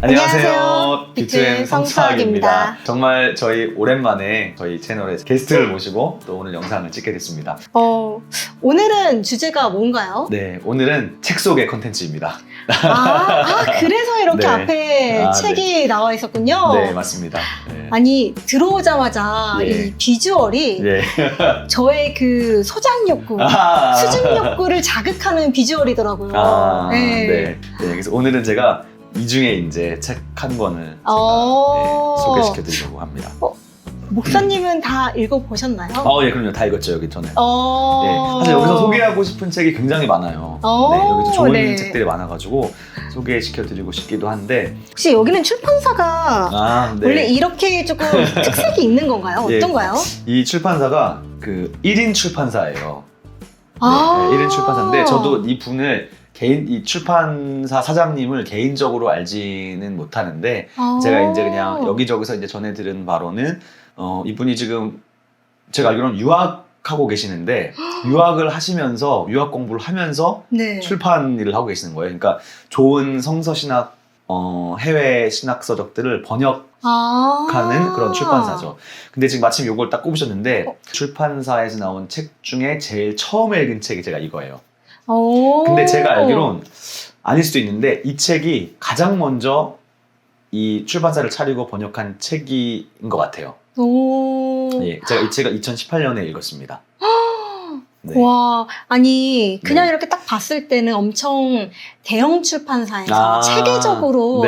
안녕하세요. 비투앤 비투앤 성수학입니다. 성수학입니다. 정말 저희 오랜만에 저희 채널에 게스트를 모시고 또 오늘 영상을 찍게 됐습니다. 오늘은 주제가 뭔가요? 네, 오늘은 책 속의 컨텐츠입니다. 그래서 이렇게 네. 앞에 책이 나와 있었군요. 네, 맞습니다. 네. 아니, 들어오자마자 예. 이 비주얼이 예. 저의 그 소장 욕구, 수집 욕구를 자극하는 비주얼이더라고요. 네. 그래서 오늘은 제가 이 중에 이제 책 한 권을 제가 소개시켜 드리려고 합니다. 목사님은 다 읽어보셨나요? 예, 그럼요. 다 읽었죠, 여기 저는. 네, 네, 사실 여기서 소개하고 싶은 책이 굉장히 많아요. 네, 여기서 좋은 네. 책들이 많아가지고 소개시켜 드리고 싶기도 한데. 혹시 여기는 출판사가 네. 원래 이렇게 조금 특색이 있는 건가요? 예. 어떤가요? 이 출판사가 그 1인 출판사예요. 네, 1인 출판사인데 저도 이 분을 이 출판사 사장님을 개인적으로 알지는 못하는데 제가 이제 그냥 여기저기서 이제 전해 들은 바로는 이분이 지금 제가 알기로는 유학하고 계시는데 유학을 하시면서 유학 공부를 하면서 네. 출판 일을 하고 계시는 거예요. 그러니까 좋은 성서 신학 해외 신학 서적들을 번역하는 그런 출판사죠. 근데 지금 마침 이걸 딱 꼽으셨는데 출판사에서 나온 책 중에 제일 처음 읽은 책이 제가 이거예요. 근데 제가 알기론 아닐 수도 있는데 이 책이 가장 먼저 이 출판사를 차리고 번역한 책인 것 같아요. 예, 제가 이 책을 2018년에 읽었습니다. 네. 와, 아니 그냥 네. 이렇게 딱 봤을 때는 엄청 대형 출판사에서 체계적으로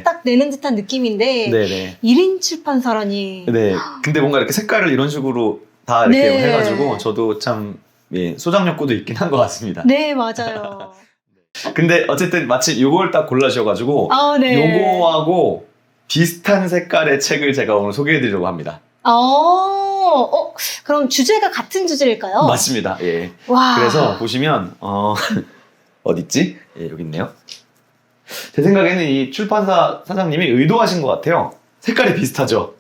딱 내는 듯한 느낌인데 네네. 1인 출판사라니. 네. 근데 뭔가 이렇게 색깔을 이런 식으로 다 이렇게 네. 해가지고 저도 참 소장 욕구도 있긴 한 것 같습니다. 네, 맞아요. 근데 어쨌든 마침 요걸 딱 골라주셔가지고 네. 요거하고 비슷한 색깔의 책을 제가 오늘 소개해드리려고 합니다. 그럼 주제가 같은 주제일까요? 맞습니다. 예. 와. 그래서 보시면 어딨지? 예, 여기 있네요. 제 생각에는 이 출판사 사장님이 의도하신 것 같아요. 색깔이 비슷하죠?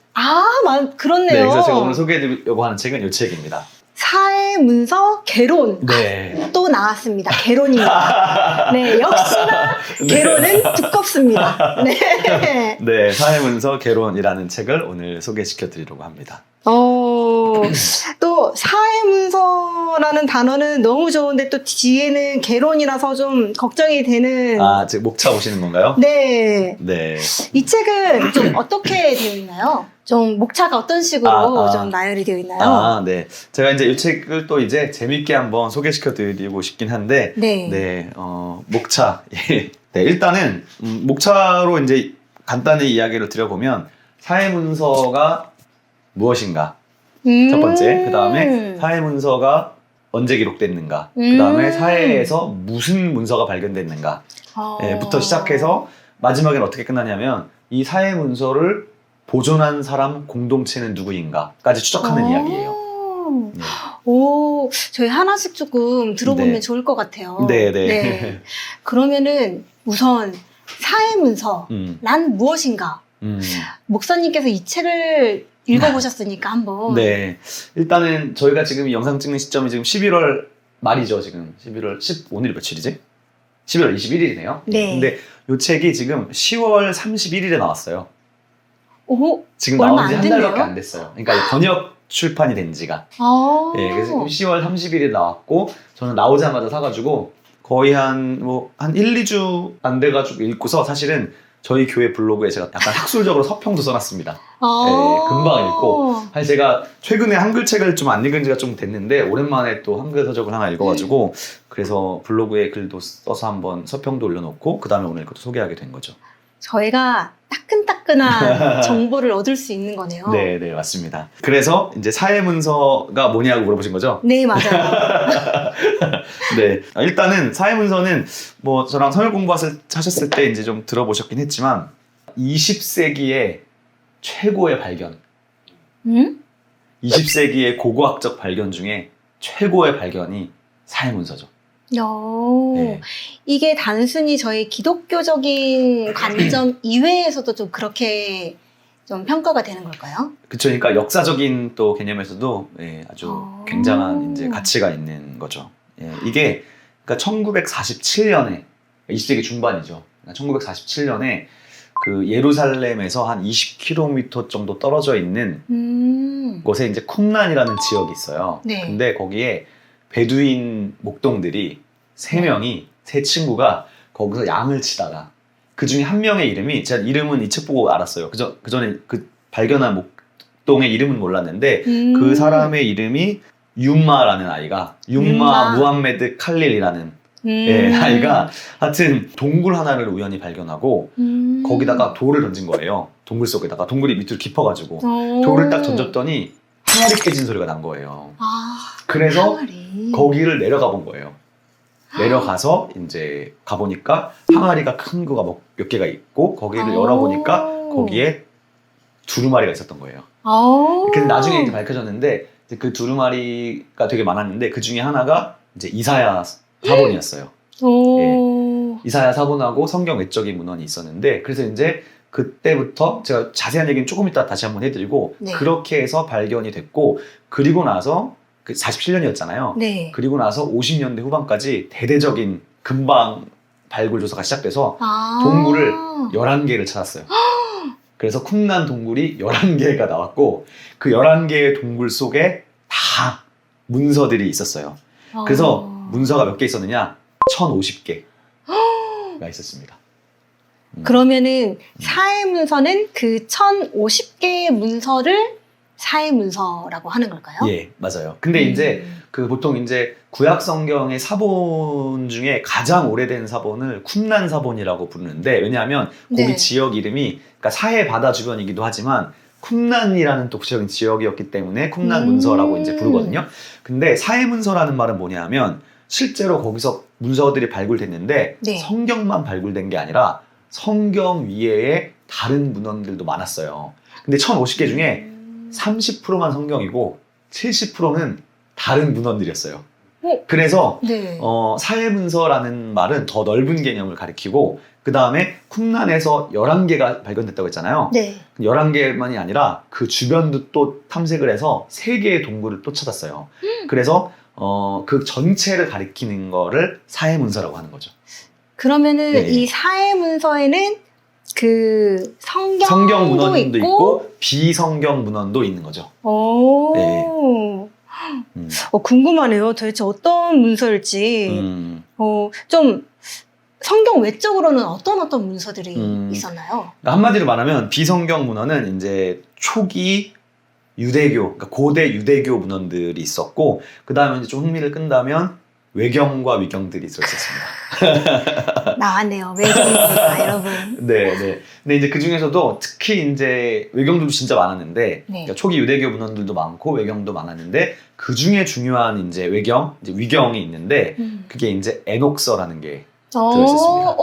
그렇네요. 네, 그래서 제가 오늘 소개해드리려고 하는 책은 이 책입니다. 사회 문서 개론. 네. 또 나왔습니다. 개론입니다. 네, 역시나 개론은 두껍습니다. 네. 네, 사회문서 개론이라는 책을 오늘 소개시켜 드리려고 합니다. 또 사회문서라는 단어는 너무 좋은데 또 뒤에는 개론이라서 좀 걱정이 되는. 지금 목차 보시는 건가요? 네. 네. 이 책은 좀 어떻게 되어 있나요? 좀 목차가 어떤 식으로 좀 나열이 되어 있나요? 네. 제가 이제 이 책을 또 이제 재밌게 한번 소개시켜 드리고 싶긴 한데, 네. 목차. 네, 일단은, 목차로 이제 간단히 이야기를 드려보면, 사회문서가 무엇인가? 첫 번째. 그 다음에 사회문서가 언제 기록됐는가? 그 다음에 사회에서 무슨 문서가 발견됐는가? 부터 시작해서 마지막엔 어떻게 끝나냐면, 이 사회문서를 보존한 사람 공동체는 누구인가까지 추적하는 이야기예요. 네. 저희 하나씩 조금 들어보면 네. 좋을 것 같아요. 네. 그러면은 우선 사회문서란 무엇인가? 목사님께서 이 책을 읽어보셨으니까 한번. 네. 일단은 저희가 지금 이 영상 찍는 시점이 지금 11월 말이죠. 지금 11월 오늘이 며칠이지? 11월 21일이네요. 네. 근데 이 책이 지금 10월 31일에 나왔어요. 지금 얼마 나온 지 안 한 달밖에 됐네요? 안 됐어요. 그러니까 번역 출판이 된 지가. 네, 그래서 10월 30일에 나왔고 저는 나오자마자 사가지고 거의 한 1, 2주 안 돼가지고 읽고서 사실은 저희 교회 블로그에 제가 약간 학술적으로 서평도 써놨습니다. 네, 금방 읽고. 사실 제가 최근에 한글 책을 좀 안 읽은 지가 좀 됐는데 오랜만에 또 한글 서적을 하나 읽어가지고 그래서 블로그에 글도 써서 한번 서평도 올려놓고 그 다음에 오늘 이것도 소개하게 된 거죠. 저희가 따끈따끈한 정보를 얻을 수 있는 거네요. 네, 맞습니다. 그래서 이제 사회문서가 뭐냐고 물어보신 거죠? 네, 맞아요. 네, 일단은 사회문서는 뭐 저랑 성역 공부하셨을 때 이제 좀 들어보셨긴 했지만 20세기의 최고의 발견, 20세기의 고고학적 발견 중에 최고의 발견이 사회문서죠. 네. 이게 단순히 저희 기독교적인 관점 이외에서도 좀 그렇게 좀 평가가 되는 걸까요? 그쵸. 그러니까 역사적인 또 개념에서도 아주 굉장한 이제 가치가 있는 거죠. 이게 그러니까 1947년에 20세기 중반이죠. 1947년에 그 예루살렘에서 한 20km 정도 떨어져 있는 곳에 이제 쿰란이라는 지역이 있어요. 네. 근데 거기에 베두인 목동들이 세 친구가 거기서 양을 치다가 그 중에 한 명의 이름이 제가 이름은 이 책 보고 알았어요. 그 전에 그 발견한 목동의 이름은 몰랐는데 그 사람의 이름이 윰마라는 아이가 윰마 무함메드 칼릴이라는 아이가 하여튼 동굴 하나를 우연히 발견하고 거기다가 돌을 던진 거예요. 동굴 속에다가 동굴이 밑으로 깊어가지고 돌을 딱 던졌더니 항아리 깨진 소리가 난 거예요. 그래서 항아리. 거기를 내려가 본 거예요. 내려가서 이제 가보니까 항아리가 큰 거가 몇 개가 있고 거기를 열어보니까 거기에 두루마리가 있었던 거예요. 근데 나중에 이제 밝혀졌는데 이제 그 두루마리가 되게 많았는데 그 중에 하나가 이제 이사야 사본이었어요. 예. 이사야 사본하고 성경 외적인 문헌이 있었는데 그래서 이제 그때부터 제가 자세한 얘기는 조금 이따 다시 한번 해드리고 네. 그렇게 해서 발견이 됐고 그리고 나서 그 47년이었잖아요. 네. 그리고 나서 50년대 후반까지 대대적인 금방 발굴 조사가 시작돼서 동굴을 11개를 찾았어요. 그래서 쿰란 동굴이 11개가 나왔고 그 11개의 동굴 속에 다 문서들이 있었어요. 그래서 문서가 몇 개 있었느냐? 1050개가 있었습니다. 그러면은 사해문서는 그 1050개의 문서를 사해문서라고 하는 걸까요? 예, 맞아요. 근데 이제 그 보통 이제 구약 성경의 사본 중에 가장 오래된 사본을 쿰란 사본이라고 부르는데 왜냐하면 거기 네. 지역 이름이 그러니까 사해 바다 주변이기도 하지만 쿰란이라는 또 구체적인 지역이었기 때문에 쿰란 문서라고 이제 부르거든요. 근데 사해 문서라는 말은 뭐냐면 실제로 거기서 문서들이 발굴됐는데 네. 성경만 발굴된 게 아니라 성경 위에 다른 문헌들도 많았어요. 근데 1050개 중에 30%만 성경이고 70%는 다른 문헌들이었어요. 그래서 네. 사해문서라는 말은 더 넓은 개념을 가리키고 그 다음에 쿰란에서 11개가 발견됐다고 했잖아요. 네. 11개만이 아니라 그 주변도 또 탐색을 해서 3개의 동굴을 또 찾았어요. 그래서 그 전체를 가리키는 거를 사해문서라고 하는 거죠. 그러면은 네. 이 사해문서에는 그 성경 문헌도 있고, 있고 비성경 문헌도 있는 거죠. 오. 네. 궁금하네요. 도대체 어떤 문서일지. 좀 성경 외적으로는 어떤 문서들이 있었나요? 그러니까 한마디로 말하면 비성경 문헌은 이제 초기 유대교, 그러니까 고대 유대교 문헌들이 있었고 그 다음에 이제 좀 흥미를 끈다면 외경과 위경들이 있었습니다. 나왔네요. 외경입니다, 여러분. 네. 근데 이제 그 중에서도 특히 이제 외경들도 진짜 많았는데, 네. 그러니까 초기 유대교 문헌들도 많고 외경도 많았는데 그 중에 중요한 이제 외경, 이제 위경이 있는데 그게 이제 에녹서라는 게 들어있었습니다.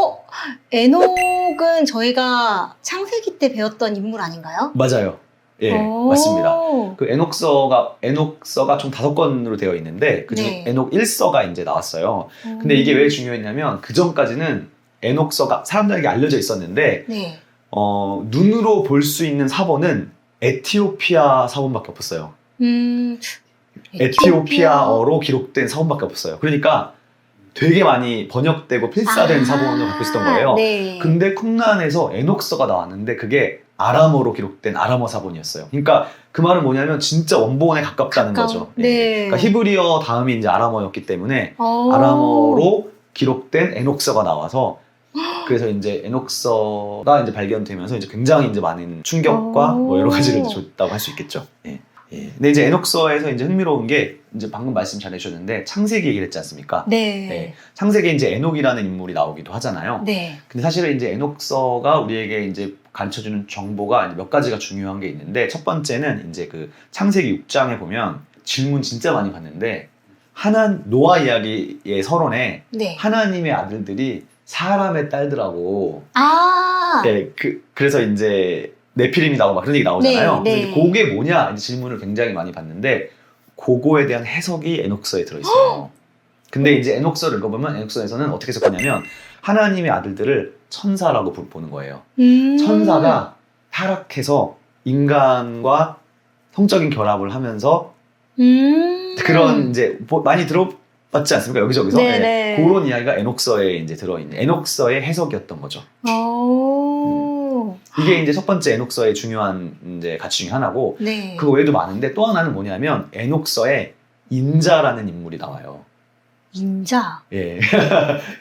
에녹은 저희가 창세기 때 배웠던 인물 아닌가요? 맞아요. 예, 맞습니다. 그 에녹서가 총 5권으로 되어 있는데 그 중에 네. 에녹 1서가 이제 나왔어요. 근데 이게 왜 중요했냐면 그 전까지는 에녹서가 사람들에게 알려져 있었는데 네. 눈으로 볼 수 있는 사본은 에티오피아 사본밖에 없었어요. 에티오피아어로 기록된 사본밖에 없었어요. 그러니까 되게 많이 번역되고 필사된 사본을 갖고 있었던 거예요. 네. 근데 쿰란에서 에녹서가 나왔는데 그게 아람어로 기록된 아람어 사본이었어요. 그러니까 그 말은 뭐냐면 진짜 원본에 가깝다는 거죠. 네. 그러니까 히브리어 다음이 이제 아람어였기 때문에 아람어로 기록된 에녹서가 나와서 그래서 이제 에녹서가 이제 발견되면서 이제 굉장히 이제 많은 충격과 뭐 여러 가지를 줬다고 할 수 있겠죠. 예. 근데 이제 에녹서에서 이제 흥미로운 게 이제 방금 말씀 잘 해주셨는데 창세기 얘기를 했지 않습니까? 네. 창세기에 이제 에녹이라는 인물이 나오기도 하잖아요. 네. 근데 사실은 이제 에녹서가 우리에게 이제 가르쳐주는 정보가 몇 가지가 중요한 게 있는데 첫 번째는 이제 그 창세기 6장에 보면 질문 진짜 많이 받는데 노아 이야기의 서론에 네. 하나님의 아들들이 사람의 딸들하고 그래서 이제 네피림이 나오고 막 그런 얘기 나오잖아요. 네. 그래서 그게 뭐냐 이제 질문을 굉장히 많이 받는데 그거에 대한 해석이 에녹서에 들어있어요. 근데 이제 에녹서를 읽어보면 에녹서에서는 어떻게 해석하냐면 하나님의 아들들을 천사라고 보는 거예요. 천사가 타락해서 인간과 성적인 결합을 하면서 그런 이제 많이 들어봤지 않습니까? 여기저기서. 그런 이야기가 에녹서에 이제 들어있는 에녹서의 해석이었던 거죠. 이게 이제 첫 번째 에녹서의 중요한 이제 가치 중에 하나고 네. 그거 외에도 많은데 또 하나는 뭐냐면 에녹서에 인자라는 인물이 나와요. 인자. 예.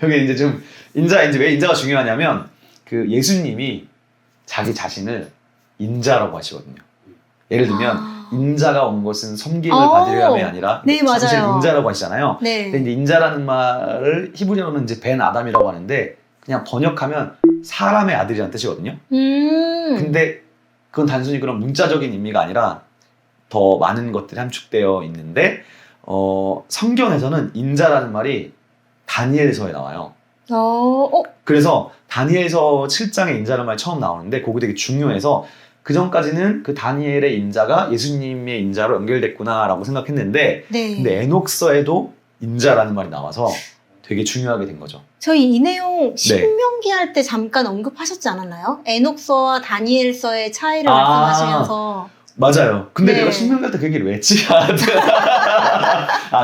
여기 이제 좀 인자 이제 왜 인자가 중요하냐면 그 예수님이 자기 자신을 인자라고 하시거든요. 예를 들면 인자가 온 것은 섬김을 받으려 함이 아니라 네, 맞아요. 사실 인자라고 하시잖아요. 네. 근데 이제 인자라는 말을 히브리어로는 이제 벤 아담이라고 하는데 그냥 번역하면 사람의 아들이라는 뜻이거든요. 근데 그건 단순히 그런 문자적인 의미가 아니라 더 많은 것들이 함축되어 있는데 성경에서는 인자라는 말이 다니엘서에 나와요. 그래서 다니엘서 7장에 인자라는 말이 처음 나오는데 그게 되게 중요해서 그 전까지는 그 다니엘의 인자가 예수님의 인자로 연결됐구나라고 생각했는데 네. 근데 에녹서에도 인자라는 말이 나와서 되게 중요하게 된 거죠. 저희 이 내용 신명기 할 때 잠깐 언급하셨지 않았나요? 에녹서와 다니엘서의 차이를 말씀하시면서 맞아요. 근데 네. 내가 신명기 할 때 그 얘기를 왜 했지?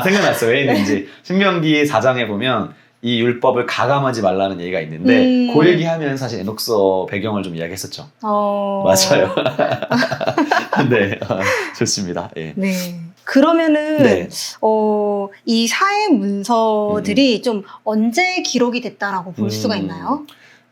생각났어. 왜 했는지. 신명기 4장에 보면 이 율법을 가감하지 말라는 얘기가 있는데 그 얘기하면 사실 에녹서 배경을 좀 이야기했었죠. 맞아요. 네, 좋습니다. 예. 네. 그러면은 네. 이 사회 문서들이 좀 언제 기록이 됐다라고 볼 수가 있나요?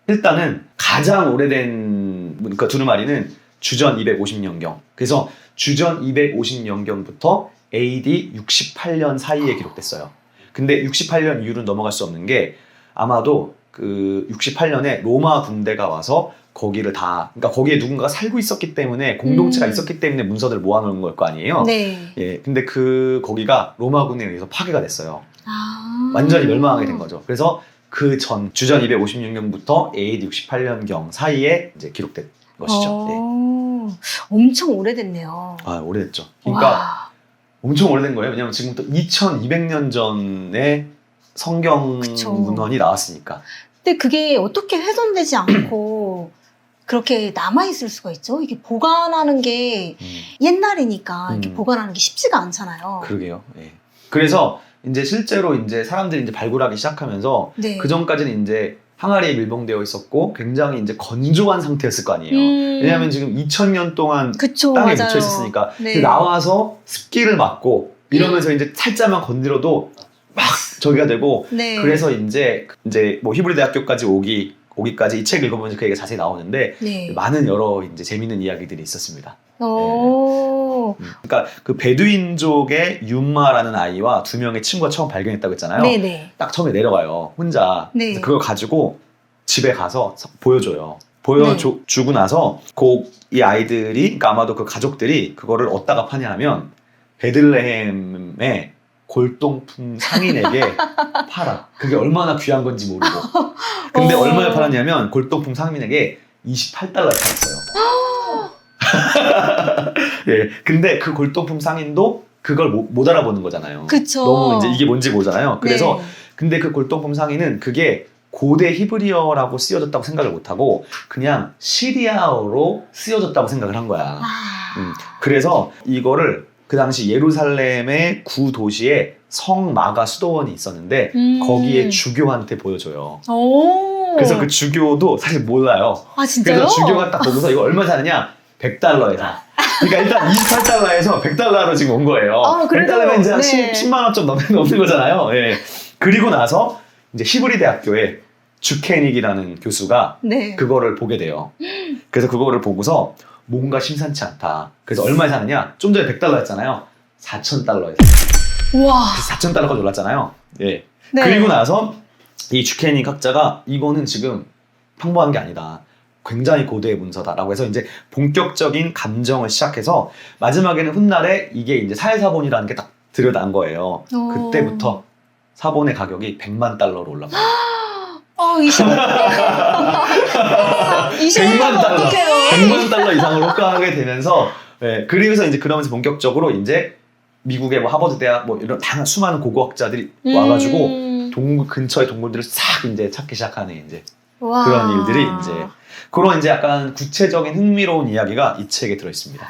일단은 가장 오래된 그러니까 두루마리는 주전 250년경. 그래서 주전 250년경부터 AD 68년 사이에 기록됐어요. 근데 68년 이후로 넘어갈 수 없는 게 아마도 그 68년에 로마 군대가 와서 거기를 그러니까 거기에 누군가가 살고 있었기 때문에 공동체가 있었기 때문에 문서들을 모아놓은 걸 거 아니에요. 네. 예, 근데 거기가 로마군에 의해서 파괴가 됐어요. 완전히 멸망하게 된 거죠. 그래서 그 전 주전 256년부터 AD 68년경 사이에 이제 기록된 것이죠. 예. 엄청 오래됐네요. 오래됐죠. 그러니까 엄청 오래된 거예요. 왜냐면 지금부터 2200년 전에 성경 그쵸. 문헌이 나왔으니까. 근데 그게 어떻게 훼손되지 않고 그렇게 남아있을 수가 있죠? 이게 보관하는 게 옛날이니까 이렇게 보관하는 게 쉽지가 않잖아요. 그러게요. 예. 그래서 이제 실제로 이제 사람들이 이제 발굴하기 시작하면서 네. 그 전까지는 이제 항아리에 밀봉되어 있었고 굉장히 이제 건조한 상태였을 거 아니에요. 왜냐하면 지금 2000년 동안 그쵸, 땅에 맞아요. 묻혀 있었으니까 네. 나와서 습기를 막고 이러면서 이제 살짝만 건드려도 막 저기가 되고 네. 그래서 이제 뭐 히브리 대학교까지 오기까지 이 책 읽어보면 그 얘기가 자세히 나오는데 네. 많은 여러 이제 재밌는 이야기들이 있었습니다. 그러니까 그 베두인족의 윤마라는 아이와 2명의 친구가 처음 발견했다고 했잖아요. 네네. 딱 처음에 내려가요. 혼자. 네. 그래서 그걸 가지고 집에 가서 보여줘요. 네. 주고 나서 이 아이들이 그러니까 아마도 그 가족들이 그거를 어디다가 파냐 하면 베들레헴의 골동품 상인에게 팔아. 그게 얼마나 귀한 건지 모르고. 근데 얼마에 팔았냐면 골동품 상인에게 28달러에 팔았어요. 예. 근데 그 골동품 상인도 그걸 못 알아보는 거잖아요. 그쵸. 너무 이제 이게 뭔지 모르잖아요. 그래서 네. 근데 그 골동품 상인은 그게 고대 히브리어라고 쓰여졌다고 생각을 못하고 그냥 시리아어로 쓰여졌다고 생각을 한 거야. 그래서 이거를 그 당시 예루살렘의 구 도시에 성마가 수도원이 있었는데 거기에 주교한테 보여줘요. 그래서 그 주교도 사실 몰라요. 진짜요? 그래서 주교가 딱 보고서 이거 얼마 사느냐? 100달러에 사. 그러니까 일단 28달러에서 100달러로 지금 온 거예요. 그래도, 100달러면 이제 한 네. 10만 원 좀 넘는 거잖아요. 예. 그리고 나서 이제 히브리 대학교에 주케닉이라는 교수가 네. 그거를 보게 돼요. 그래서 그거를 보고서 뭔가 심상치 않다. 그래서 얼마에 사느냐? 좀 전에 100달러였잖아요. 4,000달러에 사. 우와. 그래서 4,000달러가 놀랐잖아요. 예. 네. 그리고 나서 이 주케닉 학자가 이거는 지금 평범한 게 아니다. 굉장히 고대의 문서다라고 해서 이제 본격적인 감정을 시작해서 마지막에는 훗날에 이게 이제 사회사본이라는 게 딱 들여난 거예요. 그때부터 사본의 가격이 100만 달러로 올라가요. 100만 달러. 100만 달러 이상으로 호가하게 되면서 그리고서 이제 그러면서 본격적으로 이제 미국의 뭐 하버드 대학 뭐 이런 다양한 수많은 고고학자들이 와가지고 근처의 동물들을 싹 이제 찾기 시작하는 이제 그런 일들이 이제 그런 이제 약간 구체적인 흥미로운 이야기가 이 책에 들어 있습니다.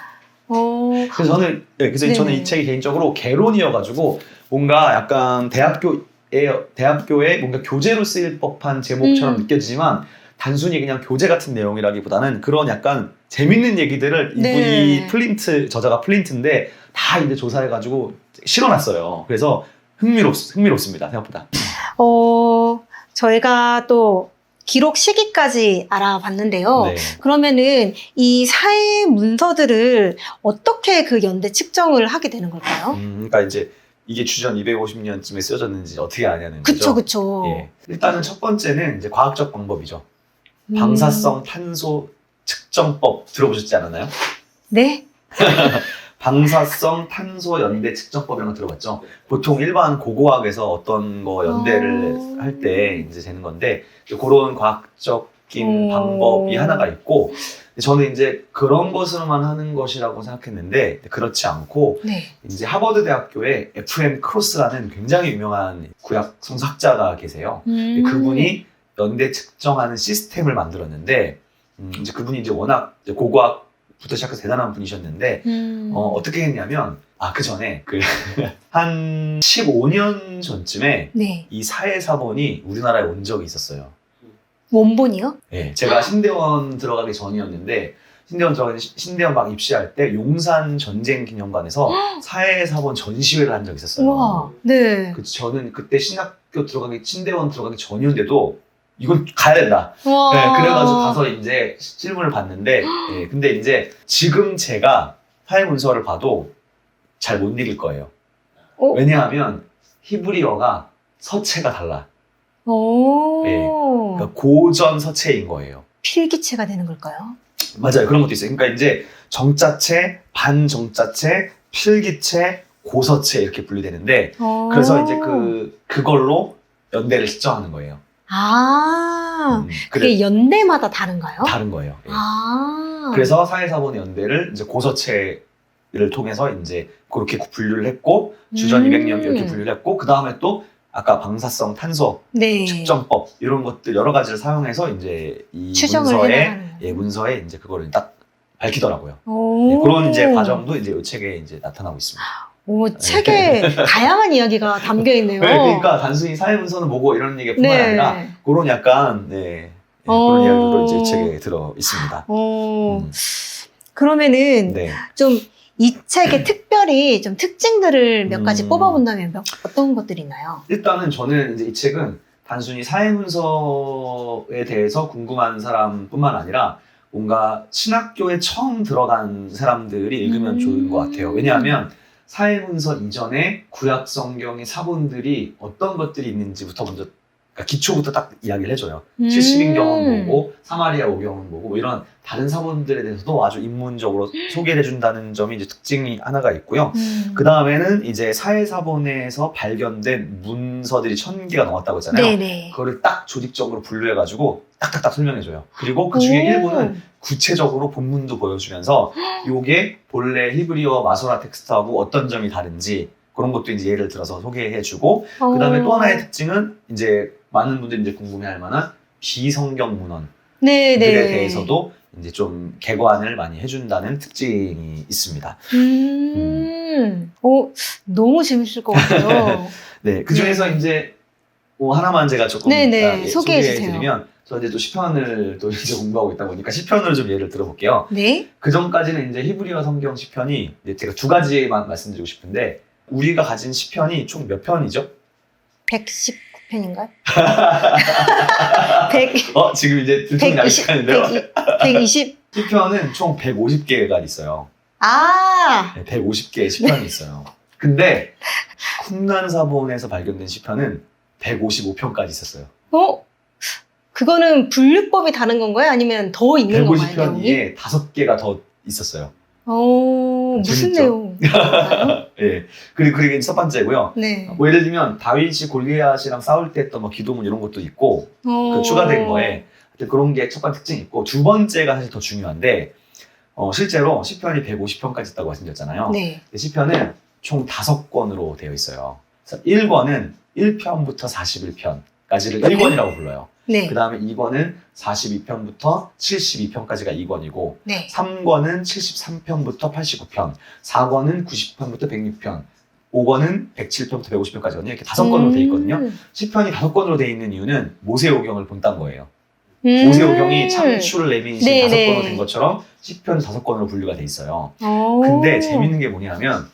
그래서 저는 저는 이 책이 개인적으로 개론이어가지고 뭔가 약간 대학교에 뭔가 교재로 쓰일 법한 제목처럼 느껴지지만 단순히 그냥 교재 같은 내용이라기보다는 그런 약간 재밌는 얘기들을 이분이 플린트, 저자가 플린트인데 다 이제 조사해가지고 실어놨어요. 그래서 흥미롭습니다, 생각보다. 저희가 또 기록 시기까지 알아봤는데요. 네. 그러면은 이 사회 문서들을 어떻게 그 연대 측정을 하게 되는 걸까요? 그러니까 이제 이게 주전 250년쯤에 쓰여졌는지 어떻게 아냐는 그쵸, 거죠. 그쵸. 예. 일단은 첫 번째는 이제 과학적 방법이죠. 방사성 탄소 측정법 들어보셨지 않았나요? 네? 방사성 탄소 연대 측정법이라는 거 들어봤죠? 보통 일반 고고학에서 어떤 거 연대를 할 때 이제 되는 건데 그런 과학적인 방법이 하나가 있고 저는 이제 그런 것으로만 하는 것이라고 생각했는데 그렇지 않고 네. 이제 하버드 대학교에 FM 크로스라는 굉장히 유명한 구약 성서학자가 계세요. 그분이 연대 측정하는 시스템을 만들었는데 이제 그분이 이제 워낙 이제 고고학부터 시작해서 대단한 분이셨는데 어떻게 했냐면 그 전에 한 15년 전쯤에 네. 이 사회사본이 우리나라에 온 적이 있었어요. 원본이요? 네, 제가 신대원 들어가기 전이었는데 신대원 막 입시할 때 용산 전쟁기념관에서 사회사본 전시회를 한 적이 있었어요. 우와. 네. 저는 그때 신대원 들어가기 전이었는데도 이건 가야 된다. 와. 네, 그래가지고 가서 이제 실물을 봤는데, 네, 근데 이제 지금 제가 사회문서를 봐도 잘 못 읽을 거예요. 왜냐하면 히브리어가 서체가 달라. 네, 그러니까 고전 서체인 거예요. 필기체가 되는 걸까요? 맞아요. 그런 것도 있어요. 그러니까 이제 정자체, 반정자체, 필기체, 고서체 이렇게 분류되는데 그래서 이제 그걸로 연대를 측정하는 거예요. 그게 연대마다 다른가요? 다른 거예요. 예. 그래서 사회사본의 연대를 이제 고서체를 통해서 이제 그렇게 분류를 했고 주전 200년 이렇게 분류를 했고 그 다음에 또 아까 방사성 탄소 측정법 이런 것들 여러 가지를 사용해서 이제 이 문서에 이제 그거를 딱 밝히더라고요. 네, 그런 이제 과정도 이제 이 책에 이제 나타나고 있습니다. 책에 다양한 이야기가 담겨 있네요. 네, 그러니까 단순히 사회문서는 뭐고 이런 얘기뿐만 아니라 그런 약간 그런 이야기도 이제 책에 들어 있습니다. 그러면은 좀 이 책에 특별히 좀 특징들을 몇 가지 뽑아본다면 어떤 것들이 있나요? 일단은 저는 이제 이 책은 단순히 사회문서에 대해서 궁금한 사람뿐만 아니라 뭔가 신학교에 처음 들어간 사람들이 읽으면 좋은 것 같아요. 왜냐하면 사회문서 이전에 구약 성경의 사본들이 어떤 것들이 있는지부터 먼저 그러니까 기초부터 딱 이야기를 해줘요. 70인경은 뭐고 사마리아 오경은 뭐고 뭐 이런 다른 사본들에 대해서도 아주 입문적으로 소개를 해준다는 점이 이제 특징이 하나가 있고요. 그 다음에는 이제 사회사본에서 발견된 문서들이 1000개가 넘었다고 했잖아요. 네네. 그거를 딱 조직적으로 분류해가지고 딱딱딱 설명해줘요. 그리고 그 중에 일부는 구체적으로 본문도 보여주면서 요게 본래 히브리어 마소라 텍스트하고 어떤 점이 다른지 그런 것도 이제 예를 들어서 소개해주고 그 다음에 또 하나의 특징은 이제 많은 분들이 이제 궁금해할 만한 비성경 문헌들에 대해서도 이제 좀 개관을 많이 해준다는 특징이 있습니다. 너무 재밌을 것 같아요. 네, 그 중에서 이제 하나만 제가 조금 소개해드리면 저 이제 또 시편을 또 이제 공부하고 있다 보니까 시편을 좀 예를 들어볼게요. 네. 그 전까지는 이제 히브리어 성경 시편이 이제 제가 두 가지만 말씀드리고 싶은데 우리가 가진 시편이 총 몇 편이죠? 119편인가요? 지금 이제 들통이 나기 시작하는데요. 120? 시편은 총 150개가 있어요. 150개의 시편이 있어요. 근데 쿰란사본에서 발견된 시편은 155편까지 있었어요. 그거는 분류법이 다른 건가요? 아니면 더 있는 건가요? 150편에 5개가 더 있었어요. 무슨 내용인가요? 예. 그리고 이게 첫 번째고요. 네. 뭐 예를 들면 다윗이 골리앗이랑 싸울 때 했던 뭐 기도문 이런 것도 있고 그 추가된 거에 그런 게 첫 번째 특징이 있고 두 번째가 사실 더 중요한데 실제로 시편이 150편까지 있다고 말씀드렸잖아요. 네. 시편은 총 5권으로 되어 있어요. 그래서 1권은 1편부터 41편까지를 1권이라고 불러요. 네. 그 다음에 2권은 42편부터 72편까지가 2권이고 네. 3권은 73편부터 89편 4권은 90편부터 106편 5권은 107편부터 150편까지거든요. 이렇게 5권으로 되어 있거든요. 시편이 5권으로 되어 있는 이유는 모세오경을 본딴 거예요. 모세오경이 창출을 내민 시 네, 5권으로 네. 된 것처럼 시편 5권으로 분류가 돼 있어요. 오. 근데 재밌는 게 뭐냐면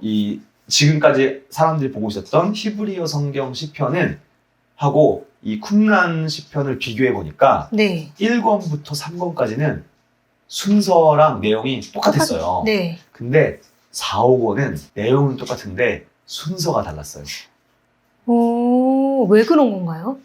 이 지금까지 사람들이 보고 있었던 히브리어 성경 시편은 하고 이 쿰란 시편을 비교해 보니까 네. 1권부터 3권까지는 순서랑 내용이 똑같았어요. 네. 근데 4, 5권은 내용은 똑같은데 순서가 달랐어요. 오, 왜 그런 건가요?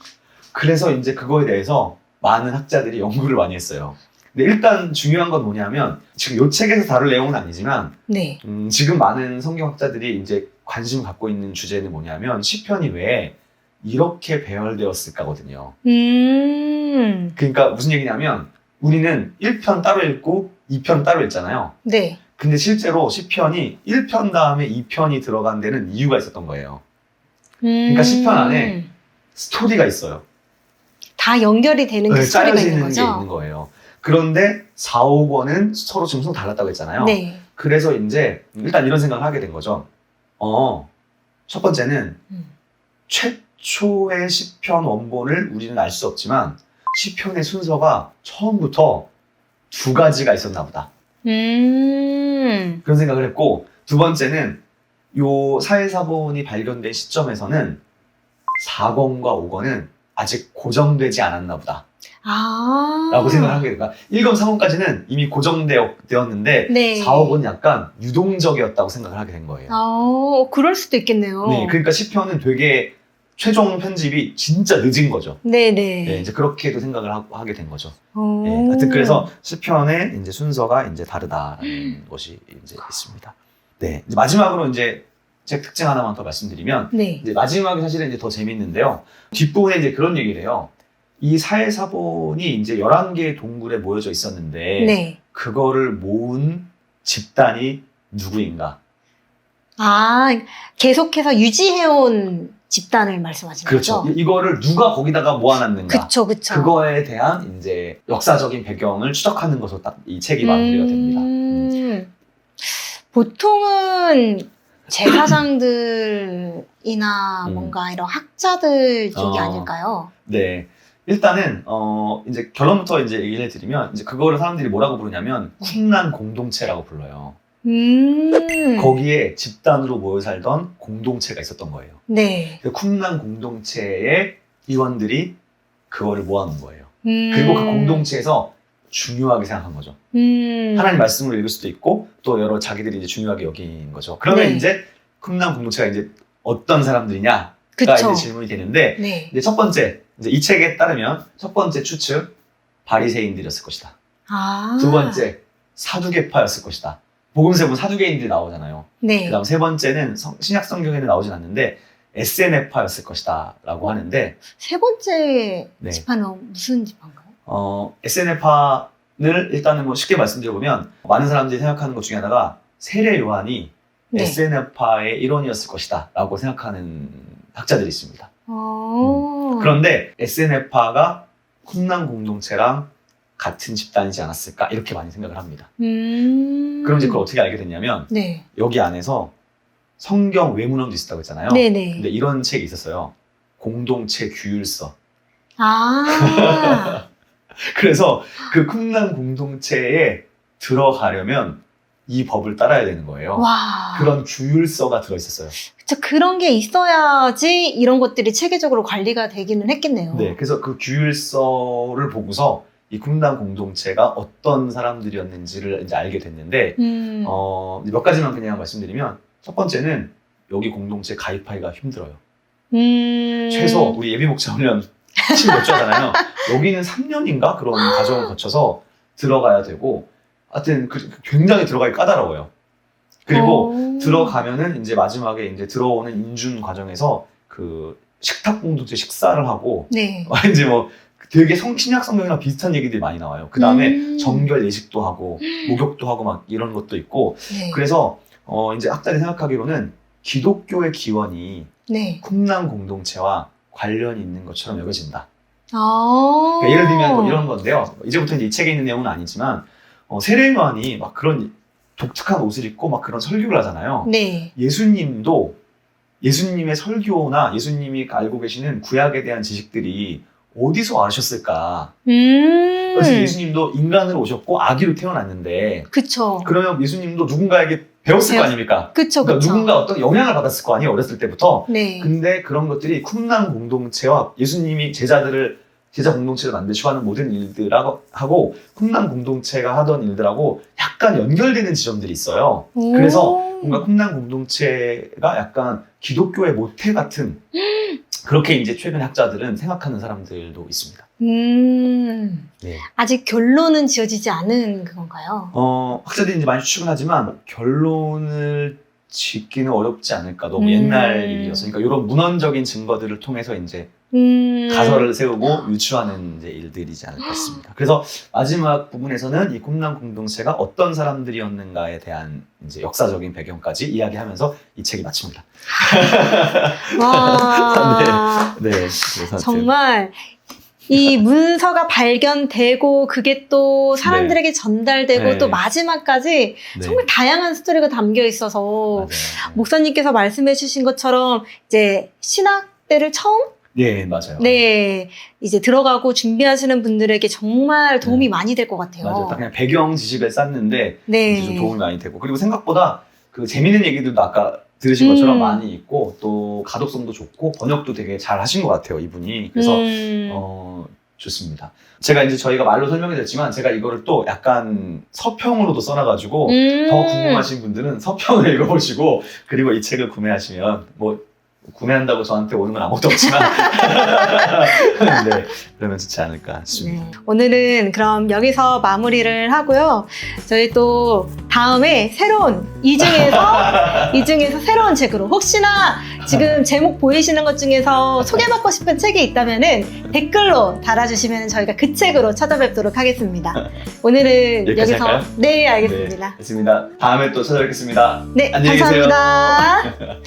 그래서 이제 그거에 대해서 많은 학자들이 연구를 많이 했어요. 근데 일단 중요한 건 뭐냐면 지금 이 책에서 다룰 내용은 아니지만 네. 지금 많은 성경학자들이 이제 관심 갖고 있는 주제는 뭐냐면 시편이 왜 이렇게 배열되었을까거든요. 그러니까 무슨 얘기냐면 우리는 1편 따로 읽고 2편 따로 읽잖아요. 네. 근데 실제로 시편이 1편 다음에 2편이 들어간 데는 이유가 있었던 거예요. 그러니까 시편 안에 스토리가 있어요. 다 연결이 되는 게 스토리가 있는 짜여지는 게 거죠? 있는 거예요. 그런데 4, 5권은 서로 중성 달랐다고 했잖아요. 네. 그래서 이제 일단 이런 생각을 하게 된 거죠. 첫 번째는 최초의 시편 원본을 우리는 알 수 없지만 시편의 순서가 처음부터 2가지가 있었나 보다. 그런 생각을 했고, 두 번째는 요 사회사본이 발견된 시점에서는 4권과 5권은 아직 고정되지 않았나 보다. 라고 생각을 하게 되니까 1권, 3권까지는 이미 고정되었는데 네. 4, 5권은 약간 유동적이었다고 생각을 하게 된 거예요. 그럴 수도 있겠네요. 네, 그러니까 시편은 되게 최종 편집이 진짜 늦은 거죠. 네네. 네, 이제 그렇게도 생각을 하게 된 거죠. 오. 네, 하여튼 그래서 시편의 이제 순서가 이제 다르다는 것이 이제 있습니다. 네, 이제 마지막으로 이제 책 특징 하나만 더 말씀드리면 네. 이제 마지막이 사실은 이제 더 재밌는데요. 뒷부분에 이제 그런 얘기를 해요. 이 사회사본이 이제 11개의 동굴에 모여져 있었는데 네. 그거를 모은 집단이 누구인가? 계속해서 유지해온 집단을 말씀하시는 그렇죠. 거죠? 이거를 누가 거기다가 모아놨는가? 그쵸, 그쵸. 그거에 대한 이제 역사적인 배경을 추적하는 것으로 딱 이 책이 마무리가 됩니다. 보통은 제사장들이나 음. 뭔가 이런 학자들 쪽이 아닐까요? 네. 일단은 이제 결론부터 이제 얘기를 해드리면 이제 그거를 사람들이 뭐라고 부르냐면 쿰란 공동체라고 불러요. 거기에 집단으로 모여 살던 공동체가 있었던 거예요. 네. 그 쿰란 공동체의 위원들이 그거를 모아놓은 거예요. 그리고 그 공동체에서 중요하게 생각한 거죠. 하나님 말씀을 읽을 수도 있고 또 여러 자기들이 이제 중요하게 여긴 거죠. 그러면 네. 이제 쿰란 공동체가 이제 어떤 사람들이냐가 그쵸. 이제 질문이 되는데 네. 이제 첫 번째 이제 이 책에 따르면 첫 번째 추측 바리새인들이었을 것이다. 두 번째 사두개파였을 것이다. 복음서에 보면 사두개인들이 나오잖아요. 네. 그다음 세 번째는 신약 성경에는 나오진 않는데 SNF파였을 것이다라고 하는데 세 번째 네. 지파는 무슨 지파인가요? SNF파를 일단은 뭐 쉽게 말씀드려보면 많은 사람들이 생각하는 것 중에 하나가 세례 요한이 네. SNF파의 일원이었을 것이다라고 생각하는 학자들이 있습니다. 어. 그런데 SNF파가 쿰란 공동체랑 같은 집단이지 않았을까 이렇게 많이 생각을 합니다. 그럼 이제 그걸 어떻게 알게 됐냐면 네. 여기 안에서 성경 외문헌도 있었다고 했잖아요. 네네. 근데 이런 책이 있었어요. 공동체 규율서. 그래서 그 쿰란 공동체에 들어가려면 이 법을 따라야 되는 거예요. 와. 그런 규율서가 들어있었어요. 그쵸, 그런 게 있어야지 이런 것들이 체계적으로 관리가 되기는 했겠네요. 네, 그래서 그 규율서를 보고서 이 쿰란 공동체가 어떤 사람들이었는지를 이제 알게 됐는데 몇 가지만 그냥 말씀드리면 첫 번째는 여기 공동체 가입하기가 힘들어요. 최소 우리 예비 목자 하면 10몇 주잖아요. 여기는 3년인가 그런 과정을 거쳐서 들어가야 되고 하여튼 굉장히 들어가기 까다로워요. 그리고 들어가면은 이제 마지막에 이제 들어오는 인준 과정에서 그 식탁 공동체 식사를 하고 네. 이제 뭐 되게 신약 성경이랑 비슷한 얘기들이 많이 나와요. 그 다음에 정결 예식도 하고 목욕도 하고 막 이런 것도 있고 네. 그래서 이제 학자들이 생각하기로는 기독교의 기원이 네. 쿰란 공동체와 관련이 있는 것처럼 여겨진다. 아. 그러니까 예를 들면 뭐 이런 건데요. 이제부터 이제 이 책에 있는 내용은 아니지만 세례요한이 막 그런 독특한 옷을 입고 막 그런 설교를 하잖아요. 네. 예수님도 예수님의 설교나 예수님이 알고 계시는 구약에 대한 지식들이 어디서 아셨을까? 그래서 예수님도 인간으로 오셨고 아기로 태어났는데 그쵸. 그러면 예수님도 누군가에게 배웠을 거 아닙니까? 그쵸, 그러니까 그쵸. 누군가 어떤 영향을 받았을 거 아니에요, 어렸을 때부터. 네. 근데 그런 것들이 쿰랑 공동체와 예수님이 제자 공동체를 만드시고 하는 모든 일들하고 쿰랑 공동체가 하던 일들하고 약간 연결되는 지점들이 있어요. 그래서 뭔가 쿰랑 공동체가 약간 기독교의 모태 같은 그렇게 이제 최근 학자들은 생각하는 사람들도 있습니다. 네. 아직 결론은 지어지지 않은 그건가요? 학자들이 이제 많이 추측은 결론을 짓기는 어렵지 않을까. 너무 옛날 일이어서. 그러니까 이런 문헌적인 증거들을 통해서 이제 가설을 세우고 유추하는 이제 일들이지 않을까 싶습니다. 그래서 마지막 부분에서는 이 쿰랑 공동체가 어떤 사람들이었는가에 대한 이제 역사적인 배경까지 이야기하면서 이 책이 마칩니다. 와. 네. 그래서 정말 이 문서가 발견되고 그게 또 사람들에게 전달되고 네. 또 마지막까지 네. 정말 다양한 스토리가 담겨 있어서 맞아요. 목사님께서 말씀해 주신 것처럼 이제 신학대를 처음 네, 맞아요. 네 이제 들어가고 준비하시는 분들에게 정말 도움이 네. 많이 될 것 같아요. 맞아요. 딱 그냥 배경 지식을 쌓는데 네. 이제 좀 도움이 많이 되고 그리고 생각보다 그 재밌는 얘기들도 아까 들으신 것처럼 많이 있고 또 가독성도 좋고 번역도 되게 잘 하신 것 같아요, 이분이. 그래서 좋습니다. 제가 이제 저희가 말로 설명해 드렸지만 제가 이거를 또 약간 서평으로도 써놔가지고 더 궁금하신 분들은 서평을 읽어보시고 그리고 이 책을 구매하시면 뭐 구매한다고 저한테 오는 건 아무것도 없지만 네, 그러면 좋지 않을까 싶습니다. 네. 오늘은 그럼 여기서 마무리를 하고요. 저희 또 다음에 새로운 이 중에서 새로운 책으로 혹시나 지금 제목 보이시는 것 중에서 소개받고 싶은 책이 있다면은 댓글로 달아주시면 저희가 그 책으로 찾아뵙도록 하겠습니다. 오늘은 여기까지 여기서 할까요? 네 알겠습니다. 네, 됐습니다. 다음에 또 찾아뵙겠습니다. 네 안녕히 계세요. 감사합니다.